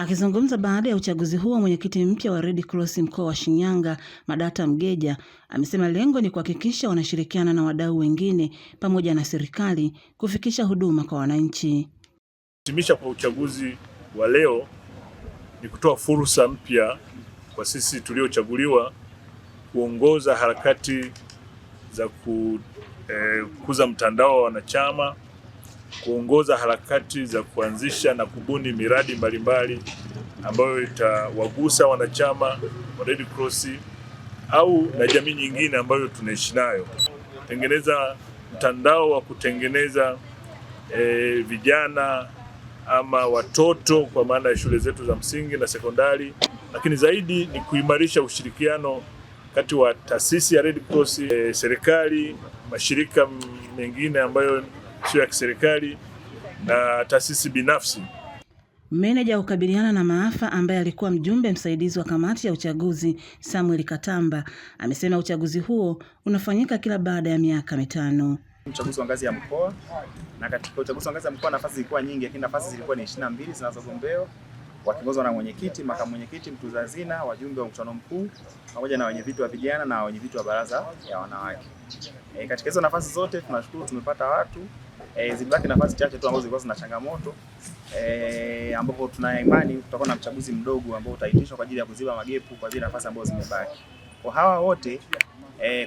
Akizungumza baada ya uchaguzi huo, mwenyekiti mpya wa Red Cross mkoa wa Shinyanga, Madata Mgeja, amesema lengo ni kuhakikisha wanashirikiana na wadau wengine pamoja na serikali kufikisha huduma kwa wananchi. Hitimisha kwa uchaguzi wa leo ni kutoa fursa mpya kwa sisi tuliochaguliwa kuongoza harakati za kukuza mtandao wa wanachama, kuongoza harakati za kuanzisha na kubuni miradi mbalimbali ambayo itawagusa wanachama wa Red Cross au na jamii nyingine ambayo tunaishi nayo. Tengeneza mtandao wa kutengeneza vijana ama watoto kwa maana ya shule zetu za msingi na sekondari, lakini zaidi ni kuimarisha ushirikiano kati wa taasisi ya Red Cross, serikali, mashirika mengine ambayo sio ya kiserikali na taasisi binafsi. Meneja wa kukabiliana na maafa ambaye alikuwa mjumbe msaidizi wa kamati ya uchaguzi Samuel Katamba amesema uchaguzi huo unafanyika kila baada ya miaka 5. Uchaguzi wa ngazi ya mkoa, na katika uchaguzi wa ngazi ya mkoa nafasi zilikuwa nyingi, lakini nafasi zilikuwa ni 22 zinazogombewa, wakiongozwa na mwenyekiti, makamu mwenyekiti, mtunza hazina, wajumbe wa mkutano mkuu pamoja na wenyeviti wa vijana na wenyeviti wa baraza ya wanawake. Katika hizo nafasi zote tunashukuru tumepata watu. Zilibaki nafasi chache tu ambazo zilikuwa zina changamoto, ambapo tuna imani tutakuwa na uchaguzi mdogo ambao utaitishwa kwa ajili ya kuziba magepu kwa zile nafasi ambazo zimebaki. Kwa hawa wote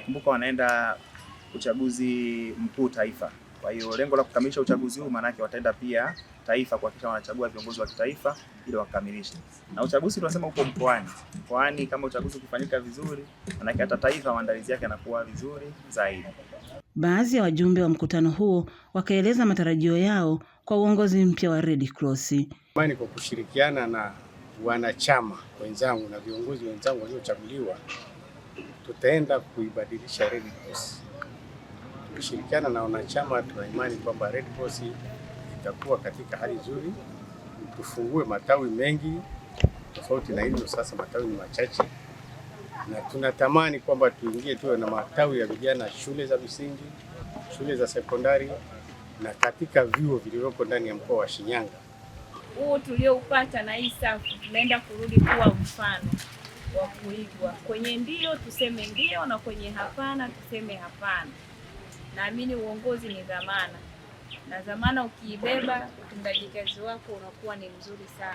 kumbuka wanaenda uchaguzi mkuu taifa. Kwa hiyo lengo la kukamilisha uchaguzi huu maana yake wataenda pia taifa kuhakikisha wanachagua viongozi wa kitaifa ili wakamilishe. Na uchaguzi tunasema uko mkoani. Mkoani kama uchaguzi ukifanyika vizuri, maana yake hata taifa maandalizi yake yanakuwa vizuri zaidi. Baadhi ya wajumbe wa mkutano huo wakaeleza matarajio yao kwa uongozi mpya wa Red Cross. Imani kwa kushirikiana na wanachama wenzangu na viongozi wenzangu waliochaguliwa, tutaenda kuibadilisha Red Cross. Tukishirikiana na wanachama, tuna imani kwamba Red Cross itakuwa katika hali nzuri. Tufungue matawi mengi tofauti na hivyo sasa matawi ni machache, na tunatamani kwamba tuingie tuwe na matawi ya vijana shule za msingi, shule za sekondari na katika vyuo vilivyoko ndani ya mkoa wa Shinyanga. Huu tulioupata na hii safu tunaenda kurudi kuwa mfano wa kuigwa. Kwenye ndio tuseme ndio na kwenye hapana tuseme hapana. Naamini uongozi ni dhamana, na dhamana ukiibeba utendaji kazi wako unakuwa ni mzuri sana.